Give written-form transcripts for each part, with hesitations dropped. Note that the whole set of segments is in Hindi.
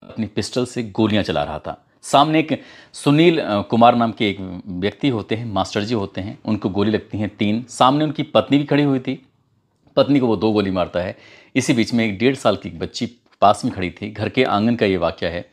अपनी पिस्टल से गोलियां चला रहा था। सामने एक सुनील कुमार नाम के एक व्यक्ति होते हैं, मास्टर जी होते हैं, उनको गोली लगती हैं 3। सामने उनकी पत्नी भी खड़ी हुई थी, पत्नी को वो 2 गोली मारता है। इसी बीच में एक 1.5 साल की एक बच्ची पास में खड़ी थी, घर के आंगन का ये वाकया है।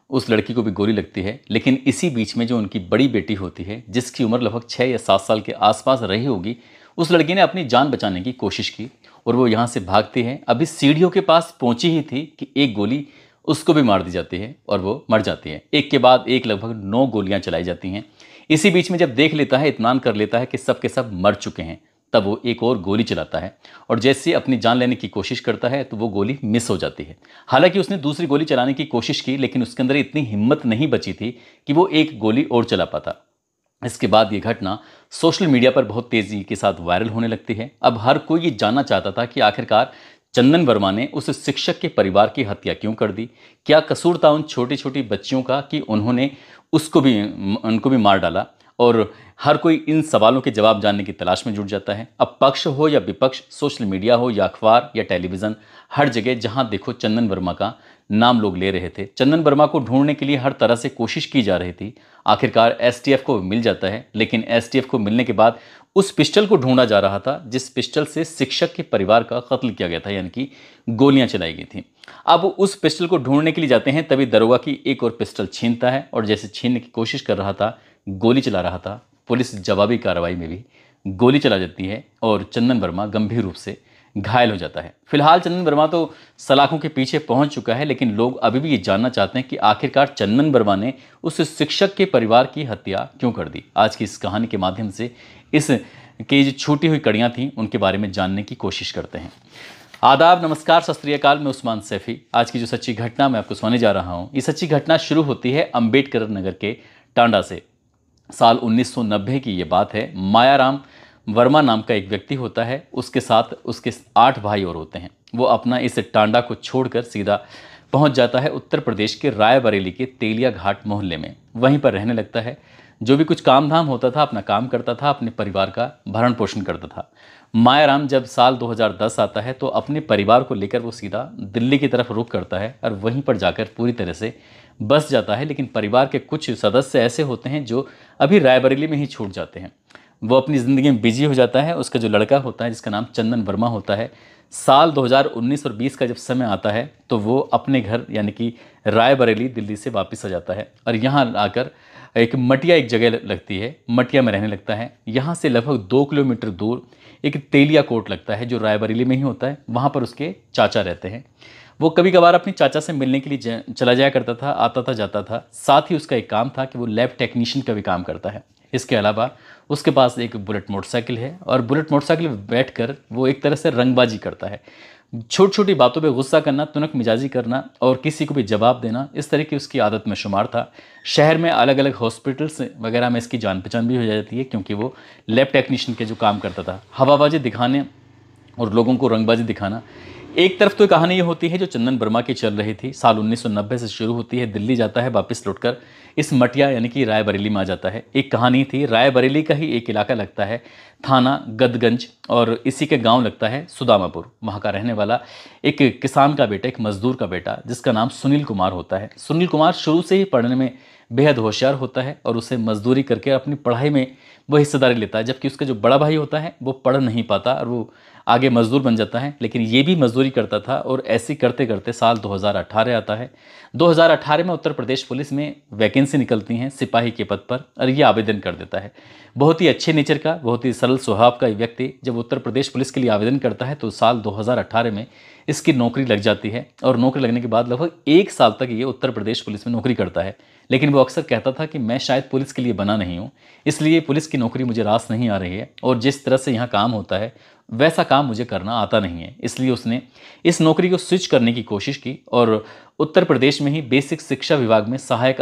उस लड़की को भी गोली लगती है, लेकिन इसी बीच में जो उनकी बड़ी बेटी होती है, जिसकी उम्र लगभग 6 या 7 साल के आसपास रही होगी, उस लड़की ने अपनी जान बचाने की कोशिश की और वो यहाँ से भागती है। अभी सीढ़ियों के पास पहुंची ही थी कि एक गोली उसको भी मार दी जाती है और वो मर जाती है। एक के बाद एक लगभग 9 गोलियां चलाई जाती हैं। इसी बीच में जब देख लेता है, इत्मीनान कर लेता है कि सब के सब मर चुके हैं, तब वो एक और गोली चलाता है और जैसे अपनी जान लेने की कोशिश करता है तो वो गोली मिस हो जाती है। हालांकि उसने दूसरी गोली चलाने की कोशिश की, लेकिन उसके अंदर इतनी हिम्मत नहीं बची थी कि वो एक गोली और चला पाता। इसके बाद ये घटना सोशल मीडिया पर बहुत तेजी के साथ वायरल होने लगती है। अब हर कोई ये जानना चाहता था कि आखिरकार चंदन वर्मा ने उस शिक्षक के परिवार की हत्या क्यों कर दी। क्या कसूर था उन छोटी छोटी बच्चियों का कि उन्होंने उनको भी मार डाला। और हर कोई इन सवालों के जवाब जानने की तलाश में जुट जाता है। अब पक्ष हो या विपक्ष, सोशल मीडिया हो या अखबार या टेलीविज़न, हर जगह जहां देखो चंदन वर्मा का नाम लोग ले रहे थे। चंदन वर्मा को ढूंढने के लिए हर तरह से कोशिश की जा रही थी। आखिरकार एसटीएफ को मिल जाता है, लेकिन एसटीएफ को मिलने के बाद उस पिस्टल को ढूंढा जा रहा था जिस पिस्टल से शिक्षक के परिवार का कत्ल किया गया था, यानी कि गोलियां चलाई गई थी। अब उस पिस्टल को ढूंढने के लिए जाते हैं, तभी दरोगा की एक और पिस्टल छीनता है और जैसे छीनने की कोशिश कर रहा था, गोली चला रहा था, पुलिस जवाबी कार्रवाई में भी गोली चला जाती है और चंदन वर्मा गंभीर रूप से घायल हो जाता है। फिलहाल चंदन वर्मा तो सलाखों के पीछे पहुंच चुका है, लेकिन लोग अभी भी ये जानना चाहते हैं कि आखिरकार चंदन वर्मा ने उस शिक्षक के परिवार की हत्या क्यों कर दी। आज की इस कहानी के माध्यम से इस की जो छूटी हुई कड़ियां थीं उनके बारे में जानने की कोशिश करते हैं। आदाब, नमस्कार, सत श्री अकाल। मैं उस्मान सैफी। आज की जो सच्ची घटना मैं आपको सुनाने जा रहा हूँ, ये सच्ची घटना शुरू होती है अंबेडकर नगर के टांडा से। साल 1990 की ये बात है। मायाराम वर्मा नाम का एक व्यक्ति होता है, उसके साथ उसके 8 भाई और होते हैं। वो अपना इस टांडा को छोड़कर सीधा पहुंच जाता है उत्तर प्रदेश के रायबरेली के तेलिया घाट मोहल्ले में। वहीं पर रहने लगता है। जो भी कुछ काम धाम होता था अपना काम करता था, अपने परिवार का भरण पोषण करता था। मायाराम जब साल 2010 आता है तो अपने परिवार को लेकर वो सीधा दिल्ली की तरफ रुख करता है और वहीं पर जाकर पूरी तरह से बस जाता है। लेकिन परिवार के कुछ सदस्य ऐसे होते हैं जो अभी रायबरेली में ही छूट जाते हैं। वो अपनी ज़िंदगी में बिजी हो जाता है। उसका जो लड़का होता है जिसका नाम चंदन वर्मा होता है, साल 2019 और 20 का जब समय आता है तो वो अपने घर यानी कि रायबरेली दिल्ली से वापस आ जाता है और यहाँ आकर एक जगह लगती है, मटिया में रहने लगता है। यहाँ से लगभग 2 किलोमीटर दूर एक तेलिया कोर्ट लगता है जो रायबरेली में ही होता है। वहाँ पर उसके चाचा रहते हैं। वो कभी कभार अपने चाचा से मिलने के लिए चला जाया करता था, आता था जाता था। साथ ही उसका एक काम था कि वो लैब टेक्नीशियन का भी काम करता है। इसके अलावा उसके पास एक बुलेट मोटरसाइकिल है और बुलेट मोटरसाइकिल पर बैठकर वो एक तरह से रंगबाजी करता है। छोटी छोटी बातों पे गुस्सा करना, तुनक मिजाजी करना और किसी को भी जवाब देना, इस तरह की उसकी आदत में शुमार था। शहर में अलग अलग हॉस्पिटल्स वगैरह में इसकी जान पहचान भी हो जाती है क्योंकि वो लैब टेक्नीशियन के जो काम करता था, हवाबाजी दिखाने और लोगों को रंगबाजी दिखाना। एक तरफ तो कहानी ये होती है जो चंदन वर्मा की चल रही थी, साल 1990 से शुरू होती है। दिल्ली जाता है, वापस लौटकर इस मटिया यानी कि रायबरेली में आ जाता है। एक कहानी थी, रायबरेली का ही एक इलाका लगता है थाना गदगंज और इसी के गांव लगता है सुदामापुर। वहाँ का रहने वाला एक किसान का बेटा, एक मजदूर का बेटा जिसका नाम सुनील कुमार होता है। सुनील कुमार शुरू से ही पढ़ने में बेहद होशियार होता है और उसे मजदूरी करके अपनी पढ़ाई में वो हिस्सेदारी लेता है, जबकि उसका जो बड़ा भाई होता है वो पढ़ नहीं पाता और वो आगे मजदूर बन जाता है। लेकिन ये भी मजदूरी करता था और ऐसे करते करते साल 2018 आता है। 2018 में उत्तर प्रदेश पुलिस में वैकेंसी निकलती हैं सिपाही के पद पर और ये आवेदन कर देता है। बहुत ही अच्छे नेचर का, बहुत ही सरल स्वभाव का व्यक्ति जब उत्तर प्रदेश पुलिस के लिए आवेदन करता है तो साल 2018 में इसकी नौकरी लग जाती है और नौकरी लगने के बाद लगभग 1 साल तक ये उत्तर प्रदेश पुलिस में नौकरी करता है। लेकिन वो अक्सर कहता था कि मैं शायद पुलिस के लिए बना नहीं हूँ, इसलिए पुलिस की नौकरी मुझे रास नहीं आ रही है और जिस तरह से यहाँ काम होता है वैसा काम मुझे करना आता नहीं है। इसलिए उसने इस नौकरी को स्विच करने की कोशिश की और उत्तर प्रदेश में ही बेसिक शिक्षा विभाग में सहायक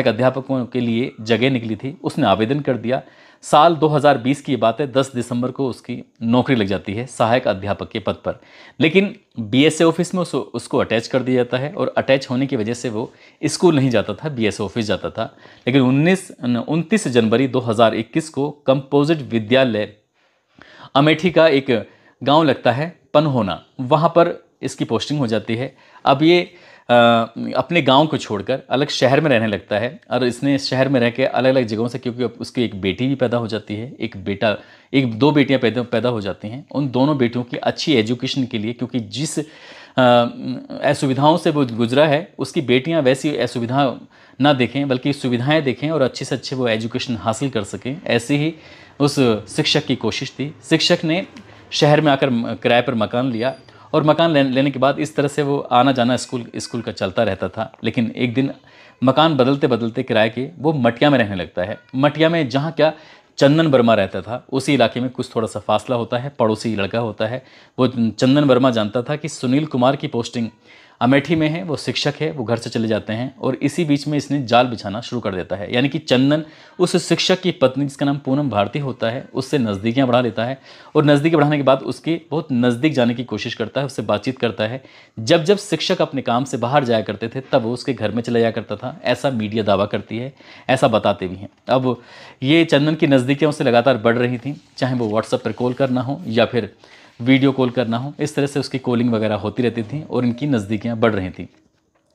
अध्यापकों के लिए जगह निकली थी। उसने आवेदन कर दिया। साल 2020 की बात है, 10 दिसंबर को उसकी नौकरी लग जाती है सहायक अध्यापक के पद पर। लेकिन बीएसए ऑफिस में उसको अटैच कर दिया जाता है और अटैच होने की वजह से वो स्कूल नहीं जाता था, बीएसए ऑफिस जाता था। लेकिन 29 जनवरी 2021 को कंपोजिट विद्यालय अमेठी का एक गांव लगता है पनहोना, वहाँ पर इसकी पोस्टिंग हो जाती है। अब ये अपने गांव को छोड़कर अलग शहर में रहने लगता है। और इसने इस शहर में रह के अलग अलग जगहों से, क्योंकि उसकी एक बेटी भी पैदा हो जाती है, एक बेटा, एक दो बेटियां पैदा हो जाती हैं। उन दोनों बेटियों की अच्छी एजुकेशन के लिए, क्योंकि जिस असुविधाओं से वो गुजरा है, उसकी बेटियां वैसी असुविधा ना देखें बल्कि सुविधाएं देखें और अच्छे से अच्छे वो एजुकेशन हासिल कर सकें, ऐसे ही उस शिक्षक की कोशिश थी। शिक्षक ने शहर में आकर किराए पर मकान लिया और मकान लेने के बाद इस तरह से वो आना जाना स्कूल का चलता रहता था। लेकिन एक दिन मकान बदलते बदलते किराए के वो मटिया में रहने लगता है। मटिया में जहाँ क्या चंदन वर्मा रहता था, उसी इलाके में कुछ थोड़ा सा फासला होता है, पड़ोसी लड़का होता है। वो चंदन वर्मा जानता था कि सुनील कुमार की पोस्टिंग अमेठी में है, वो शिक्षक है, वो घर से चले जाते हैं। और इसी बीच में इसने जाल बिछाना शुरू कर देता है, यानी कि चंदन उस शिक्षक की पत्नी जिसका नाम पूनम भारती होता है उससे नज़दीकियाँ बढ़ा लेता है। और नज़दीकी बढ़ाने के बाद उसके बहुत नज़दीक जाने की कोशिश करता है, उससे बातचीत करता है। जब जब शिक्षक अपने काम से बाहर जाया करते थे तब वो उसके घर में चला जाया करता था, ऐसा मीडिया दावा करती है, ऐसा बताते भी हैं। अब ये चंदन की नज़दीकियाँ उससे लगातार बढ़ रही थी, चाहे वो व्हाट्सएप पर कॉल करना हो या फिर वीडियो कॉल करना हो। इस तरह से उसकी कॉलिंग वगैरह होती रहती थी और इनकी नज़दीकियाँ बढ़ रही थी।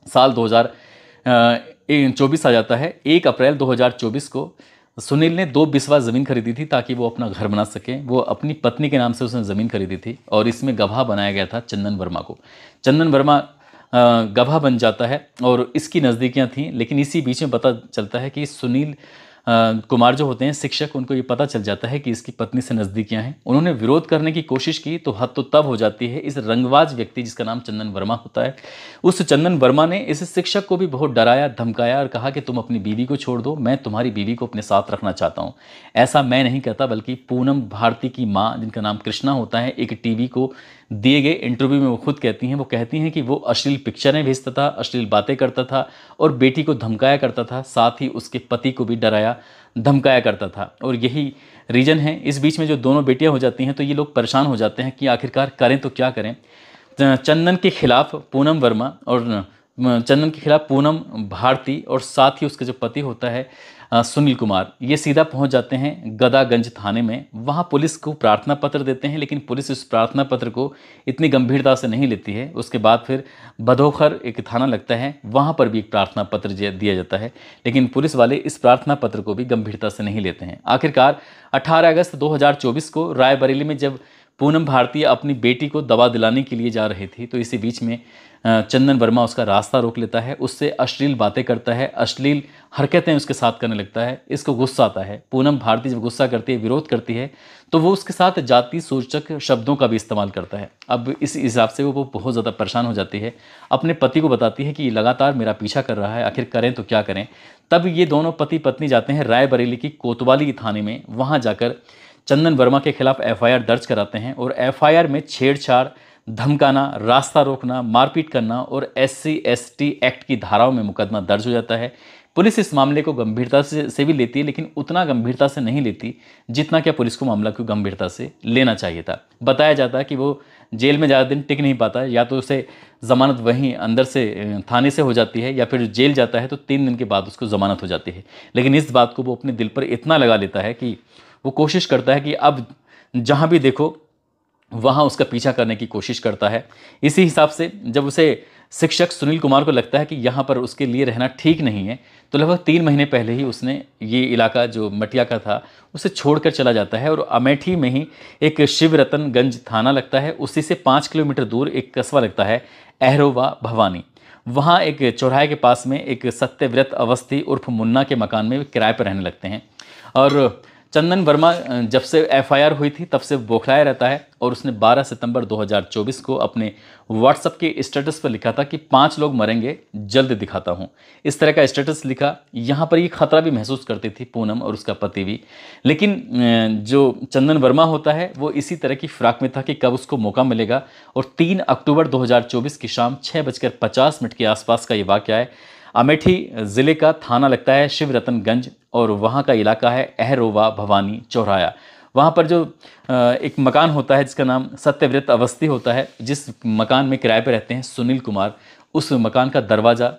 साल 2024 आ जाता है। 1 अप्रैल 2024 को सुनील ने 2 बिस्वा ज़मीन खरीदी थी ताकि वो अपना घर बना सके। वो अपनी पत्नी के नाम से उसने ज़मीन खरीदी थी और इसमें गवाह बनाया गया था चंदन वर्मा को। चंदन वर्मा गवाह बन जाता है और इसकी नज़दीकियाँ थीं। लेकिन इसी बीच में पता चलता है कि सुनील कुमार जो होते हैं शिक्षक, उनको ये पता चल जाता है कि इसकी पत्नी से नज़दीकियां हैं। उन्होंने विरोध करने की कोशिश की तो हद तो तब हो जाती है, इस रंगबाज व्यक्ति जिसका नाम चंदन वर्मा होता है, उस चंदन वर्मा ने इस शिक्षक को भी बहुत डराया धमकाया और कहा कि तुम अपनी बीवी को छोड़ दो, मैं तुम्हारी बीवी को अपने साथ रखना चाहता हूँ। ऐसा मैं नहीं कहता बल्कि पूनम भारती की माँ जिनका नाम कृष्णा होता है, एक टीवी को दिए गए इंटरव्यू में वो खुद कहती हैं, वो कहती हैं कि वो अश्लील पिक्चरें भेजता था, अश्लील बातें करता था और बेटी को धमकाया करता था, साथ ही उसके पति को भी डराया धमकाया करता था। और यही रीज़न है। इस बीच में जो दोनों बेटियां हो जाती हैं तो ये लोग परेशान हो जाते हैं कि आखिरकार करें तो क्या करें। चंदन के खिलाफ पूनम वर्मा और चंदन के खिलाफ पूनम भारती और साथ ही उसके जो पति होता है सुनील कुमार, ये सीधा पहुंच जाते हैं गदागंज थाने में। वहां पुलिस को प्रार्थना पत्र देते हैं, लेकिन पुलिस इस प्रार्थना पत्र को इतनी गंभीरता से नहीं लेती है। उसके बाद फिर भदोखर एक थाना लगता है, वहां पर भी एक प्रार्थना पत्र दिया जाता है, लेकिन पुलिस वाले इस प्रार्थना पत्र को भी गंभीरता से नहीं लेते हैं। आखिरकार 18 अगस्त 2024 को रायबरेली में जब पूनम भारती अपनी बेटी को दवा दिलाने के लिए जा रही थी तो इसी बीच में चंदन वर्मा उसका रास्ता रोक लेता है, उससे अश्लील बातें करता है, अश्लील हरकतें उसके साथ करने लगता है। इसको गुस्सा आता है। पूनम भारती जब गुस्सा करती है, विरोध करती है, तो वो उसके साथ जाति सूचक शब्दों का भी इस्तेमाल करता है। अब इस हिसाब से वो बहुत ज़्यादा परेशान हो जाती है। अपने पति को बताती है कि लगातार मेरा पीछा कर रहा है, आखिर करें तो क्या करें। तब ये दोनों पति पत्नी जाते हैं रायबरेली की कोतवाली थाने में। वहाँ जाकर चंदन वर्मा के खिलाफ एफआईआर दर्ज कराते हैं और एफआईआर में छेड़छाड़, धमकाना, रास्ता रोकना, मारपीट करना और SC/ST एक्ट की धाराओं में मुकदमा दर्ज हो जाता है। पुलिस इस मामले को गंभीरता से भी लेती है, लेकिन उतना गंभीरता से नहीं लेती जितना क्या पुलिस को मामला को गंभीरता से लेना चाहिए था। बताया जाता है कि वो जेल में ज़्यादा दिन टिक नहीं पाता, या तो उसे ज़मानत वहीं अंदर से थाने से हो जाती है या फिर जेल जाता है तो 3 दिन के बाद उसको ज़मानत हो जाती है। लेकिन इस बात को वो अपने दिल पर इतना लगा लेता है कि वो कोशिश करता है कि अब जहाँ भी देखो वहाँ उसका पीछा करने की कोशिश करता है। इसी हिसाब से जब उसे शिक्षक सुनील कुमार को लगता है कि यहाँ पर उसके लिए रहना ठीक नहीं है, तो लगभग 3 महीने पहले ही उसने ये इलाका जो मटिया का था उसे छोड़कर चला जाता है और अमेठी में ही एक शिवरतनगंज थाना लगता है, उसी से 5 किलोमीटर दूर एक कस्बा लगता है अहरोवा भवानी। वहाँ एक चौराहे के पास में एक सत्यव्रत अवस्थी उर्फ मुन्ना के मकान में किराए पर रहने लगते हैं। और चंदन वर्मा जब से एफआईआर हुई थी तब से बौखलाया रहता है और उसने 12 सितंबर 2024 को अपने व्हाट्सएप के स्टेटस पर लिखा था कि 5 लोग मरेंगे, जल्द दिखाता हूँ। इस तरह का स्टेटस लिखा। यहाँ पर ये खतरा भी महसूस करती थी पूनम और उसका पति भी, लेकिन जो चंदन वर्मा होता है वो इसी तरह की फिराक में था कि कब उसको मौका मिलेगा। और 3 अक्टूबर 2024 की शाम 6:50 के आसपास का ये वाक़या है। अमेठी ज़िले का थाना लगता है शिवरतनगंज और वहाँ का इलाका है अहरोवा भवानी चौराया। वहाँ पर जो एक मकान होता है जिसका नाम सत्यव्रत अवस्थी होता है, जिस मकान में किराए पर रहते हैं सुनील कुमार, उस मकान का दरवाज़ा